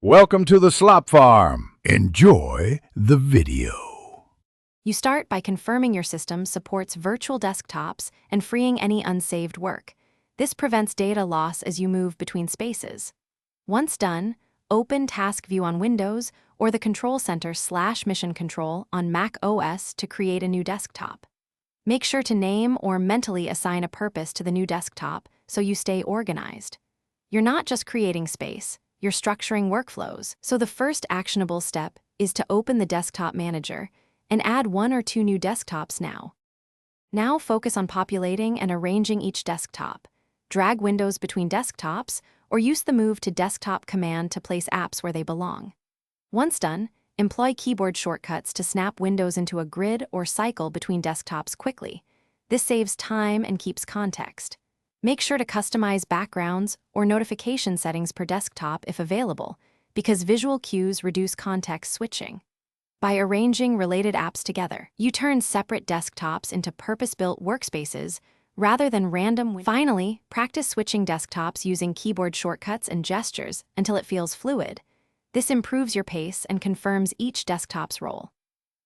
Welcome to the Slop Farm. Enjoy the video. You start by confirming your system supports virtual desktops and freeing any unsaved work. This prevents data loss as you move between spaces. Once done, open Task View on Windows or the Control Center/Mission Control on Mac OS to create a new desktop. Make sure to name or mentally assign a purpose to the new desktop so you stay organized. You're not just creating space, you're structuring workflows. So the first actionable step is to open the Desktop Manager and add 1 or 2 new desktops now. Now focus on populating and arranging each desktop. Drag windows between desktops or use the Move to Desktop command to place apps where they belong. Once done, employ keyboard shortcuts to snap windows into a grid or cycle between desktops quickly. This saves time and keeps context. Make sure to customize backgrounds or notification settings per desktop if available, because visual cues reduce context switching. By arranging related apps together, you turn separate desktops into purpose-built workspaces rather than random. Finally, practice switching desktops using keyboard shortcuts and gestures until it feels fluid. This improves your pace and confirms each desktop's role.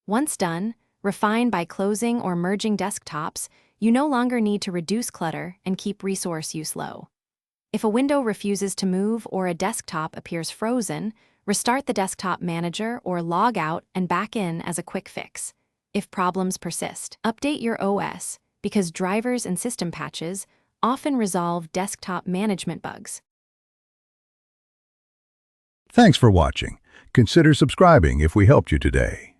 Once done, refine by closing or merging desktops. You no longer need to reduce clutter and keep resource use low. If a window refuses to move or a desktop appears frozen, restart the Desktop Manager or log out and back in as a quick fix. If problems persist, update your OS, because drivers and system patches often resolve desktop management bugs. Thanks for watching. Consider subscribing if we helped you today.